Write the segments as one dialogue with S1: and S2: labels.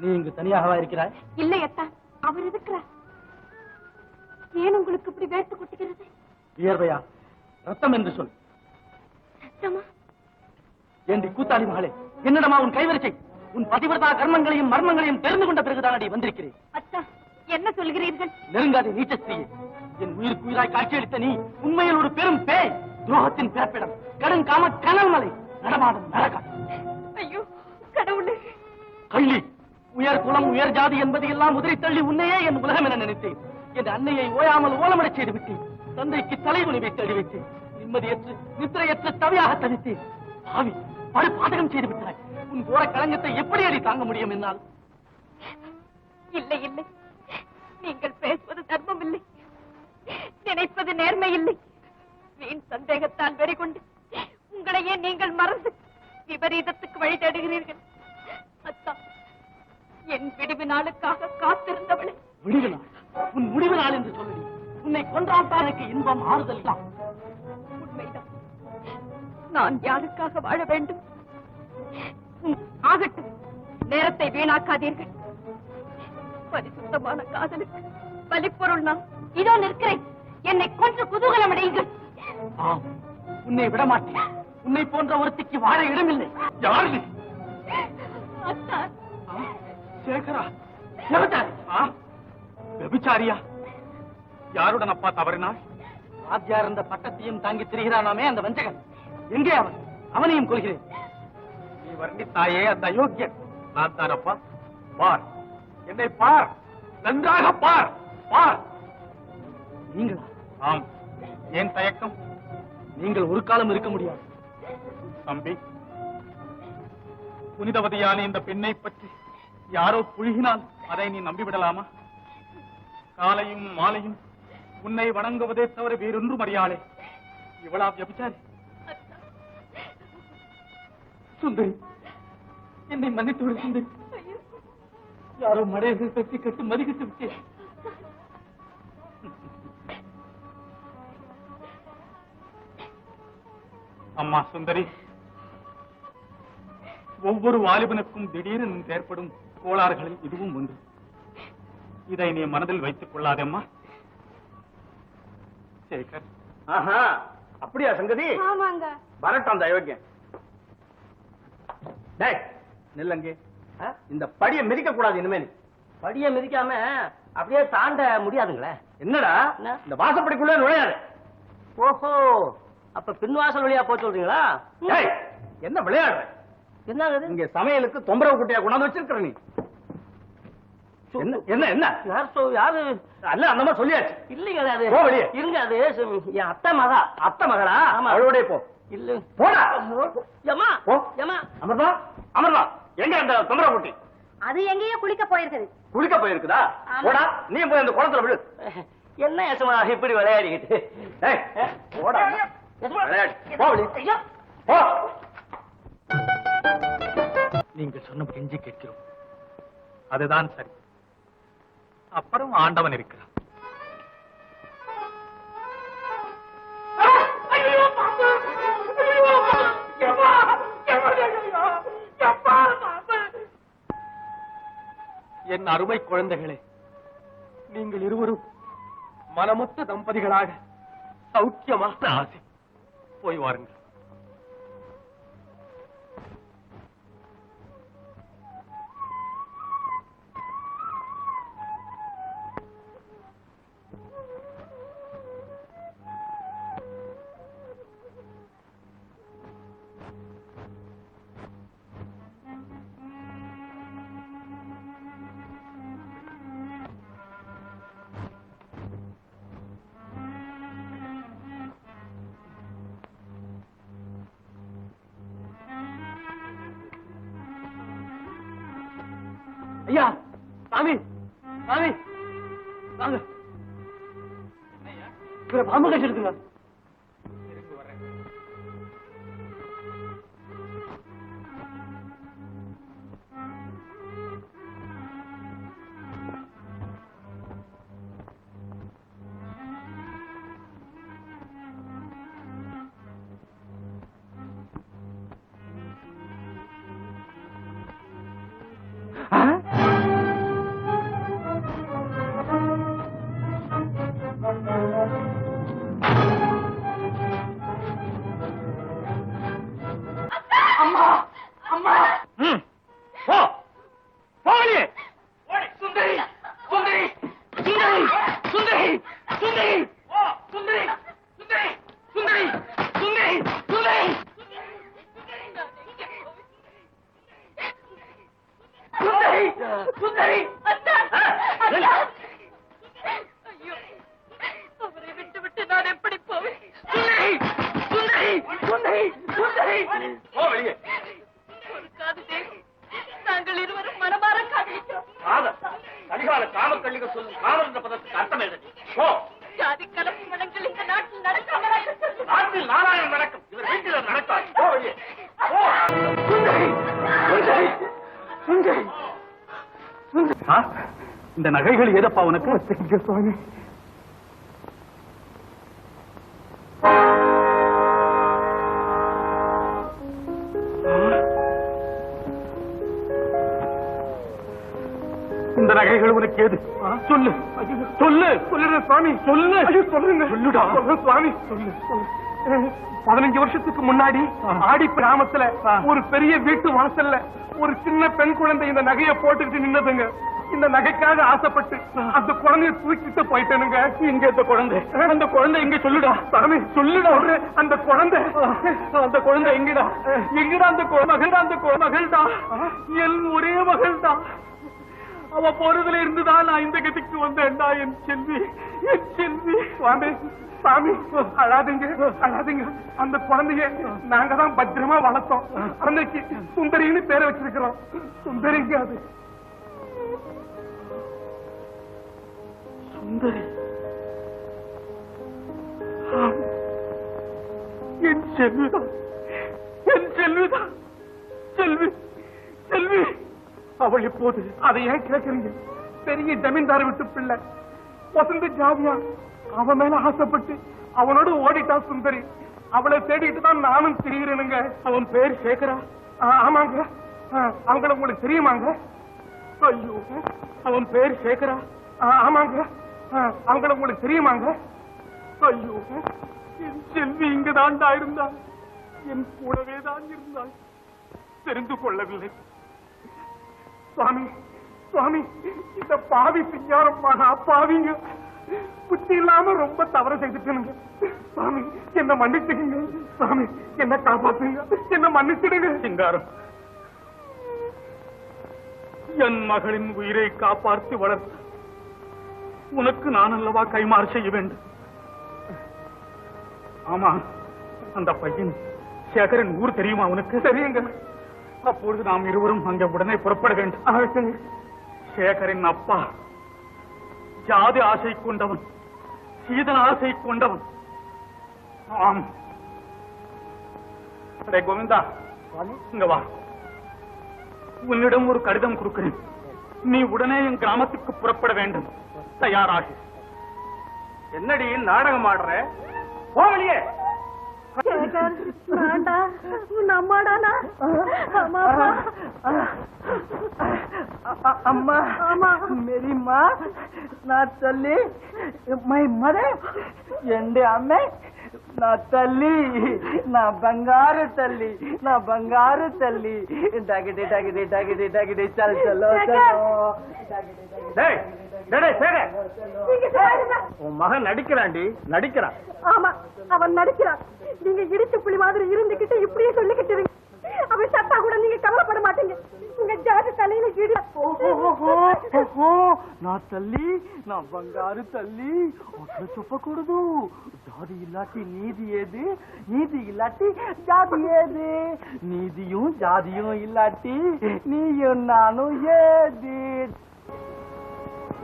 S1: நீ இங்கு தனியாகவா இருக்கிறாய்?
S2: இல்லை அத்தா, அவர் இருக்கிறார். ஏன் உங்களுக்கு இப்படி வேட்டு கொட்டுகிறது?
S1: வியர்வையா? ரத்தம் என்று சொல்.
S2: ரத்தமா?
S1: ஏண்டி கூத்தாடி மகளே, என்னிடமா உன் கைவரிசை? உன் பதிவிரதா கர்மங்களையும் மர்மங்களையும் தெரிந்து கொண்ட பிறகுதான் அடி வந்திருக்கிறேன்.
S2: அத்தா, என்ன சொல்கிறீர்கள்?
S1: நெருங்காதே நீச்சஸ்திரியே. என் உயிருக்கு உயிராய் காட்சியளித்த நீ உண்மையில் ஒரு பெரும் பேய், துரோகத்தின் பிறப்பிடம், கடுங்காம கனல் மலை, நடமாடும் நரகம்.
S2: ஐயோ கடவுளே!
S1: கள்ளி, உயர் குலம் உயர் ஜாதி என்பது எல்லாம் உதிரி தள்ளி உன்னையே என் உலகம் என நினைத்தேன். என் அன்னையை ஓயாமல் ஓலமடச் செய்து விட்டேன். தந்தைக்கு தலைகுனிவை தேடி வைத்தேன். நிம்மதியற்று நித்திரையற்ற தவியாக தவித்தேன். பாவி, படு பாதகம் செய்து விட்டாய். உன் கோர களங்கத்தை எப்படி அடி தாங்க முடியும் என்னால்?
S2: இல்லை இல்லை, நீங்கள் பேசுவது தர்மம் இல்லை, நினைப்பது நேர்மை இல்லை. வீண் சந்தேகத்தால் வெறிகொண்டு உங்களையே நீங்கள் மறந்து விபரீதத்துக்கு வழி தேடுகிறீர்கள். அத்தா, என் விடுவி நாளுக்காக காத்திருந்தவளை.
S1: விடுவி நாள்? உன் முடிவு நாள் என்று சொல்லி உன்னை கொன்றால்தான் எனக்கு இன்பம் ஆறுதல் தான்.
S2: உண்மைதான். நான் யாருக்காக வாழ வேண்டும்? ஆகட்டும், நேரத்தை வீணாக்காதீர்கள். பரிசுத்தமான காதலுக்கு பலிப்பொருள் நான் இதோ நிற்கிறேன். என்னை கொன்று குதூகலம் அடையுங்கள்.
S1: உன்னை விடமாட்டேன். உன்னை போன்ற ஒருத்திக்கு வாழ இடமில்லை. யார் நீ? சேகரா? விபச்சாரியா? யாருடன் அப்பா தவறினார்? ஆத்தியார் இருந்த பட்டத்தையும் தாங்கி திரிகிறானாமே அந்த வஞ்சகன். எங்கே அவன்? அவனையும் கொள்கிறேன். நீ வர்ணித்தாயே அந்த அயோக்கியன் நான் தான் அப்பா. பார், என்னை பார், நன்றாக பார், பார். நீங்களா? ஆம். ஏன் தயக்கம்? நீங்கள் ஒரு காலம் இருக்க முடியாது. தம்பி, புனிதவதியான இந்த பெண்ணை பற்றி யாரோ புழுகினால் அதை நீ நம்பிவிடலாமா? காலையும் மாலையும் உன்னை வணங்குவதே தவிர வேறொன்றும் அறியாளே. இவளா விபச்சாரி? சுந்தரி, என்னை மன்னித்து விடு சுந்தரி. யாரோ மடையர்கள் பற்றி கட்டு மதிக்கிட்டு விட்டேன். அம்மா சுந்தரி, ஒவ்வொரு வாலிபனுக்கும் திடீரென ஏற்படும் கோளாறுகளில் இதுவும் ஒன்று. இதை நீ மனதில் வைத்துக் கொள்ளாதேம்மா. சேகர். அப்படியா சங்கதி?
S2: ஆமாங்க.
S1: வரட்டும் அந்த அயோக்கியன். நில்லங்கே. இந்த படியை மிதிக்க கூடாது இனிமே. படியை மிதிக்காம அப்படியே தாண்ட முடியாதுங்களே. என்னடா இந்த வாசப்படிக்குள்ள நுழையாது? ஓஹோ, அப்ப பின்வாசல் வழியா போய் சொல்றீங்களா? என்ன விளையாடுற? என்ன இங்க சமையலுக்கு தொம்பரவு குட்டியா கொண்டாந்து வச்சிருக்கிற நீ? என்ன என்ன யாரு? அல்ல அந்த மாதிரி சொல்லியாச்சு. இல்லைங்க, அது இருங்க, அது என் அத்தை மகா. அத்தை மகளா? அவளோட போ. இல்ல போடா. அமர்தா, அமர்தா, எங்க அந்த தொம்பரவு குட்டி?
S2: அது எங்கேயோ குளிக்க போயிருக்குது.
S1: குளிக்க போயிருக்குதா? போடா, நீ போய் அந்த குளத்துல விடு. என்ன யசமா இப்படி விளையாடிக்கிட்டு? போடா, நீங்கள் சொன்ன கெஞ்சி கேட்கிறோம். அதுதான் சரி. அப்புறம் ஆண்டவன் இருக்கிறான். என் அருமை குழந்தைகளே, நீங்கள் இருவரும் மனமொத்த தம்பதிகளாக சௌக்கியமாக ஆசை போய் வாருங்கள். ஐயா, சாமி, சாமி, வாங்க. பாம்பு கட்சி இருக்குங்க. சுந்தரி
S2: ஐயோ, அவரை விட்டு விட்டு நான் எப்படி போவேன்? ஒரு காது தேவி, நாங்கள் இருவரும் மனமாற காதலிக்கிறோம்.
S1: அதிகால காமக்கள்ளிகள் சொல்லும் காதல் என்ற பதத்துக்கு அர்த்தம் எழுதி
S2: ஜாதி கலப்பு மனங்கள் இந்த நாட்டில் நடக்காமலா இருக்கிறது?
S1: நாட்டில் நாராயணம் நடக்கும், இவர் வீட்டில் நடக்காது. இந்த நகைகள் ஏதப்பா உனக்கு? சுவாமி, இந்த நகைகள் உனக்கு ஏது? சொல்லு சொல்லு சொல்லுற சுவாமி, சொல்லு சொல்லுங்க, சொல்லுடா சுவாமி, சொல்லு. 15 வருஷத்துக்கு முன்னாடி ஆடி கிராமத்துல ஒரு பெரிய வீட்டு வாசல்ல ஒரு சின்ன பெண் குழந்தை இந்த நகையை போட்டுக்கிட்டு நின்னதுங்க. இந்த நகைக்காக ஆசைப்பட்டு அந்த குழந்தைய தூக்கிட்டு போயிட்டேனுங்க. இங்க இந்த குழந்தை, அந்த குழந்தை எங்க? சொல்லுடா சாமி, சொல்லுடா. அந்த குழந்தை எங்கடா? எங்கடா அந்த மகள்டா? அந்த மகள்டா, என் ஒரே மகள்டா. அவ போறதுல இருந்துதான் நான் இந்த கதிக்கு வந்தேன்டா. என் செல்வி, என் செல்வி. சுவாமி, சாமி, அழாதீங்க, அழாதீங்க. அந்த குழந்தைய நாங்க தான் பத்திரமா வளர்த்தோம். அன்னைக்கு சுந்தரின்னு பேரை வச்சிருக்கிறோம். சுந்தரிங்க அது. சுந்தரி, என் செல்விதான், என் செல்விதான். செல்வி, செல்வி. அவள் இப்போது அதை ஏன் கேட்கறீங்க? பெரிய ஜமீன்தார் விட்டு பிள்ளை, வசந்த ஜாதியா. அவன் மேல ஆசைப்பட்டு அவனோடு ஓடிட்டா சுந்தரி. அவளை தேடிட்டு தான் நானும் திரிகிறேனுங்க. அவன் பேர் சேகரா. ஆமாங்க. அவங்கள உங்களுக்கு தெரியுமாங்க? ஐயோ, அவன் பேர் சேகரா. ஆமாங்க. அவங்கள உங்களுக்கு தெரியுமாங்க? ஐயோ, என் செல்வி இங்கதான்டா இருந்தாள், என் கூடவே தான் இருந்தாள். தெரிந்து கொள்ளவில்லை. சுவாமி, சுவாமி, இந்த பாவி சிங்காரம் பாவிங்க, புத்தி இல்லாம ரொம்ப தவறு செய்துட்டேனுங்க. சுவாமி, என்ன மன்னிச்சுடுங்க. சுவாமி, என்ன காப்பாத்துங்க, என்ன மன்னிச்சிடுங்க. சிங்காரம், என் மகளின் உயிரை காப்பாற்றி வளர்த்து உனக்கு நான் அல்லவா கைமாறு செய்ய வேண்டும். ஆமா, அந்த பையன் சேகரன் ஊர் தெரியுமா உனக்கு? தெரியுங்க. அப்பொழுது நாம் இருவரும் அங்கே உடனே புறப்பட வேண்டும். சேகரின் அப்பா ஜாதி ஆசை கொண்டவன், சீதன ஆசை கொண்டவன். ஆம். அடே கோவிந்தா, இங்க வா. உன்னிடம் ஒரு கடிதம் கொடுக்கிறேன். நீ உடனே என் கிராமத்துக்கு புறப்பட வேண்டும். தயாராக. என்னடி நாடகம் ஆடுற? போவலியே.
S3: अम्मा, मेरी माँ ना तल्ली, my mother, एंडे अम्मे ना तल्ली, ना बंगार तल्ली, ना बंगार तल्ली. डागिडे डागिडे डागिडे डागिडे चल चलो चलो.
S1: உன் மகன் நடிக்கிறான்டி, நடிக்கிறான்.
S2: ஆமா, அவன் நடிக்கிறான். நீங்க இடிச்சு புலி மாதிரி இருந்துகிட்டு இப்படியே சொல்லிக்கிட்டு அவன் சத்தா கூட நீங்க கவலைப்பட மாட்டீங்க. உங்க ஜாதி தலையில இடி.
S3: నా తల్లి, నా బంగారు తల్లి, అట్లా చెప్పకూడదు. జాతి ఇలాంటి నీది ఏది, నీది ఇలాంటి జాతి ఏది, నీదిயும் ஜாதியும் இல்லாட்டி நீயும் நானும் ஏது.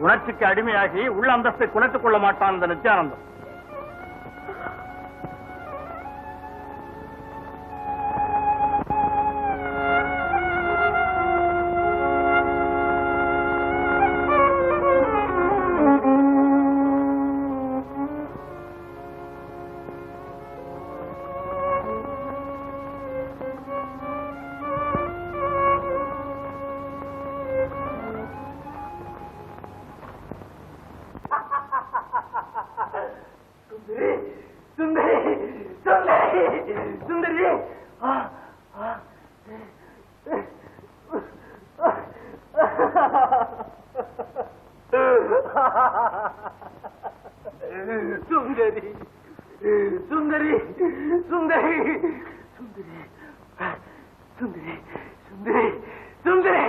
S1: உணர்ச்சிக்கு அடிமையாகி உள்ள அந்தஸ்தை குலைத்துக் கொள்ள மாட்டான் இந்த நித்யானந்தம்.
S3: சுந்தரி, சுந்தரி, சுந்தரி, சுந்தரி, சுந்தரி, சுந்தரி, சுந்தரி, சுந்தரி.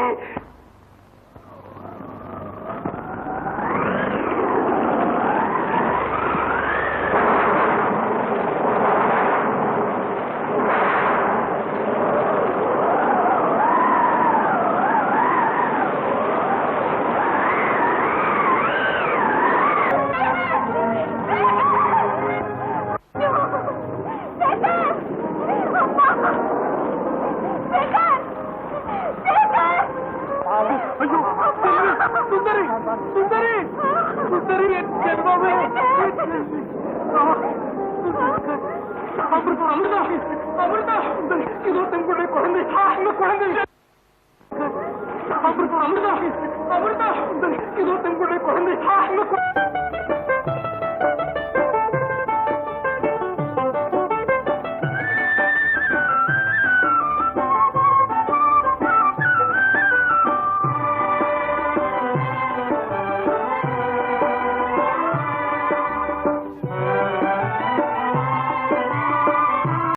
S3: சுந்தரி சுந்தரி சுந்தரி என் செல்வமே அமிர்தா அமிர்தா அமிர்தா இதோ தங்களுடைய குழந்தை இந்த குழந்தை அமிர்தா அமிர்தா அமிர்தா இதோ தங்களுடைய குழந்தை